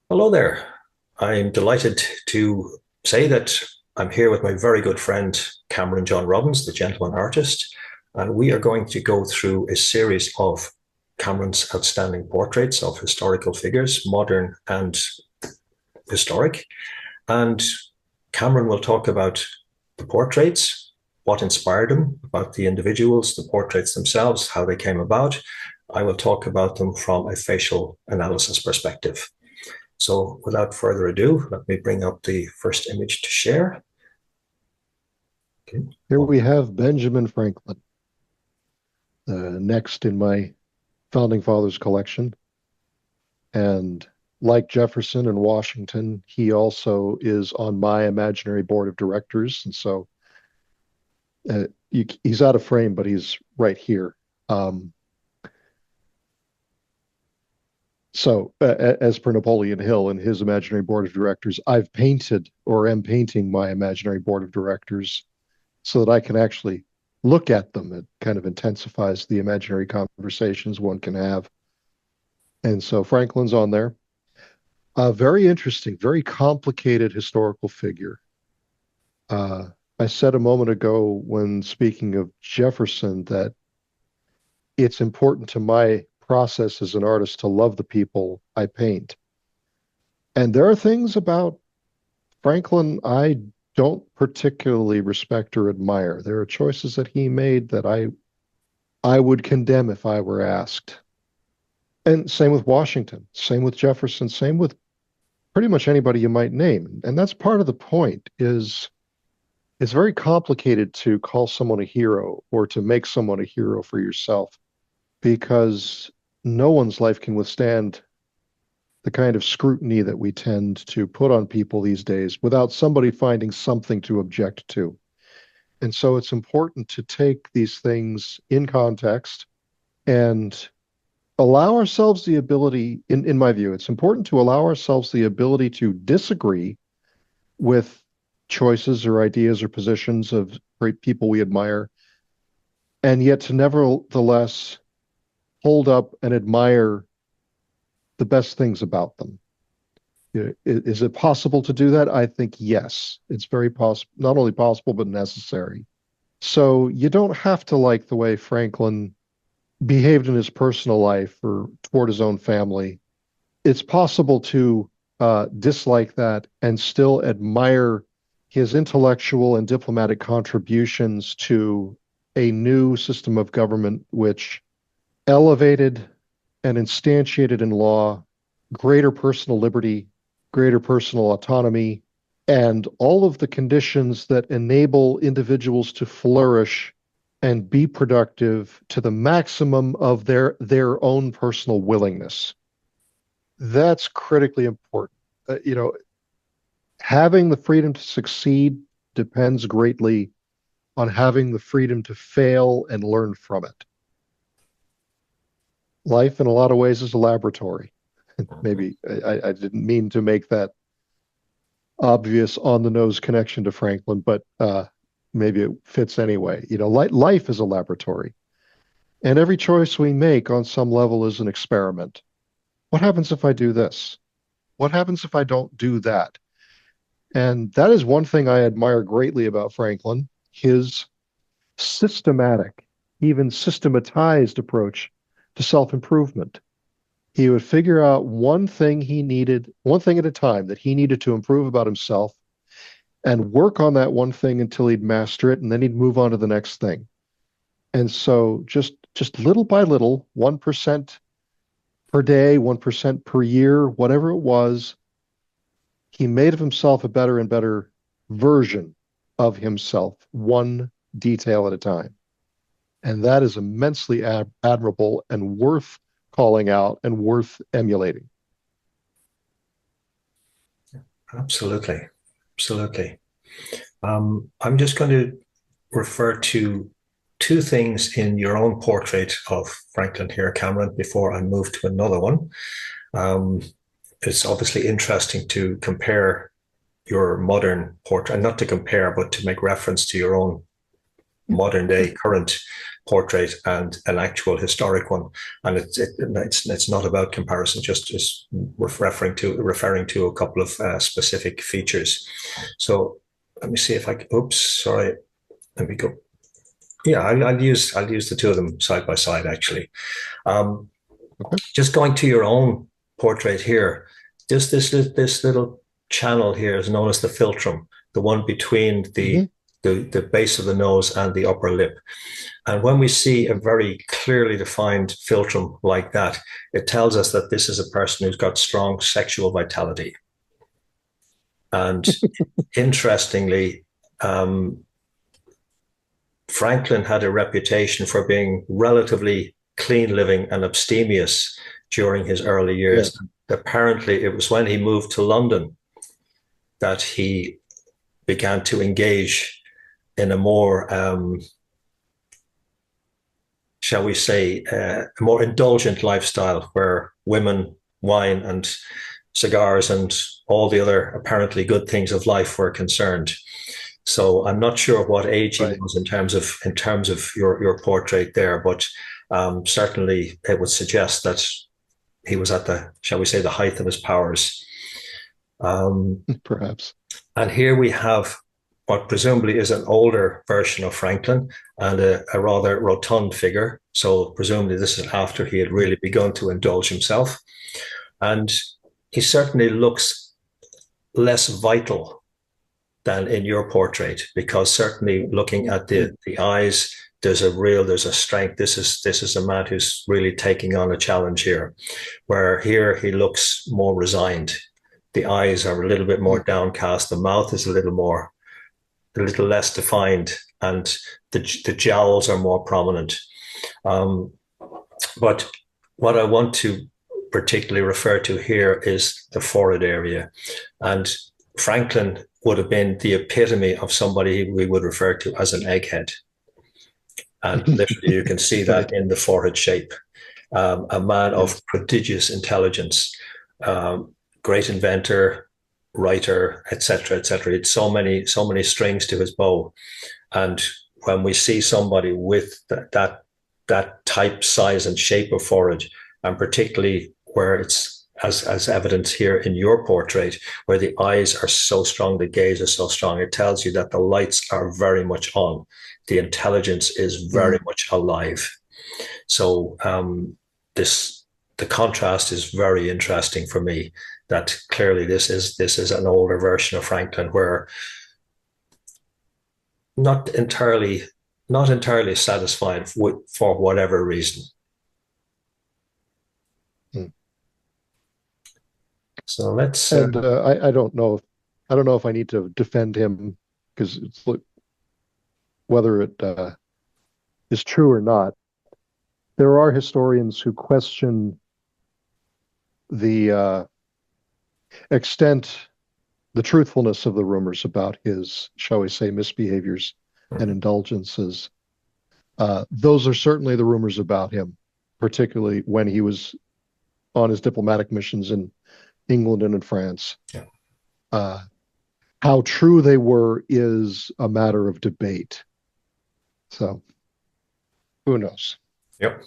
Hello there. I'm delighted to say that I'm here with my very good friend Cameron John Robbins, the gentleman artist, and we are going to go through a series of Cameron's outstanding portraits of historical figures, modern and historic. And Cameron will talk about the portraits, what inspired them, about the individuals, the portraits themselves, how they came about. I will talk about them from a facial analysis perspective. So without further ado, let me bring up the first image to share. Okay. Here we have Benjamin Franklin, next in my Founding Fathers collection. And like Jefferson and Washington, he also is on my imaginary board of directors. And so he's out of frame, but he's right here. So as per Napoleon Hill and his imaginary board of directors, I've painted or am painting my imaginary board of directors so that I can actually look at them. It kind of intensifies the imaginary conversations one can have. And so Franklin's on there. A very interesting, very complicated historical figure. I said a moment ago when speaking of Jefferson that it's important to my process as an artist to love the people I paint. And there are things about Franklin I don't particularly respect or admire. There are choices that he made that I would condemn if I were asked. And same with Washington, same with Jefferson, same with pretty much anybody you might name. And that's part of the point is it's very complicated to call someone a hero or to make someone a hero for yourself, because no one's life can withstand the kind of scrutiny that we tend to put on people these days without somebody finding something to object to. And so it's important to take these things in context and allow ourselves the ability, in my view, it's important to allow ourselves the ability to disagree with choices or ideas or positions of great people we admire, and yet to nevertheless hold up and admire the best things about them. Is it possible to do that? I think yes. It's very possible, not only possible, but necessary. So you don't have to like the way Franklin behaved in his personal life or toward his own family. It's possible to dislike that and still admire his intellectual and diplomatic contributions to a new system of government which elevated and instantiated in law greater personal liberty, greater personal autonomy, and all of the conditions that enable individuals to flourish and be productive to the maximum of their own personal willingness. That's critically important. Having the freedom to succeed depends greatly on having the freedom to fail and learn from it. Life, in a lot of ways, is a laboratory. Maybe I didn't mean to make that obvious on-the-nose connection to Franklin, but maybe it fits anyway. Life is a laboratory, and every choice we make on some level is an experiment. What happens if I do this? What happens if I don't do that? And that is one thing I admire greatly about Franklin, his systematic, even systematized approach to self-improvement. He would figure out one thing at a time that he needed to improve about himself and work on that one thing until he'd master it, and then he'd move on to the next thing. And so just little by little, 1% per day, 1% per year, whatever it was, he made of himself a better and better version of himself, one detail at a time. And that is immensely admirable and worth calling out and worth emulating. Absolutely. Absolutely. I'm just going to refer to two things in your own portrait of Franklin here, Cameron, before I move to another one. It's obviously interesting to compare your modern portrait, and not to compare, but to make reference to your own modern day current portrait and an actual historic one, and it's not about comparison, just referring to a couple of specific features. So let me see if I can. Oops, sorry. Let me go. Yeah, I'll use the two of them side by side actually. Okay. Just going to your own portrait here, just this little channel here is known as the philtrum, the one between the base of the nose and the upper lip. And when we see a very clearly defined philtrum like that, it tells us that this is a person who's got strong sexual vitality. And interestingly, Franklin had a reputation for being relatively clean living and abstemious during his early years. Yeah. Apparently, it was when he moved to London that he began to engage in a more, shall we say, a more indulgent lifestyle where women, wine, and cigars and all the other apparently good things of life were concerned. So I'm not sure what age he was in terms of your portrait there, but certainly it would suggest that he was at the, shall we say, the height of his powers. Perhaps. And here we have what presumably is an older version of Franklin and a rather rotund figure. So presumably this is after he had really begun to indulge himself. And he certainly looks less vital than in your portrait, because certainly looking at the eyes, there's a strength. This is a man who's really taking on a challenge here, where here he looks more resigned. The eyes are a little bit more downcast. The mouth is a little less defined, and the jowls are more prominent. But what I want to particularly refer to here is the forehead area. And Franklin would have been the epitome of somebody we would refer to as an egghead. And literally you can see that in the forehead shape. A man of prodigious intelligence, great inventor, writer, etc., etc. It's so many strings to his bow. And when we see somebody with that type, size, and shape of forehead, and particularly where it's as evidence here in your portrait, where the eyes are so strong, the gaze is so strong, it tells you that the lights are very much on. The intelligence is very much alive. So the contrast is very interesting for me. That clearly this is an older version of Franklin, where not entirely satisfied for whatever reason. So let's. And I don't know if I need to defend him, because it's whether it is true or not. There are historians who question the the truthfulness of the rumors about his, shall we say, misbehaviors and indulgences. Those are certainly the rumors about him, particularly when he was on his diplomatic missions in England and in France. Yeah. How true they were is a matter of debate. So, who knows? Yep.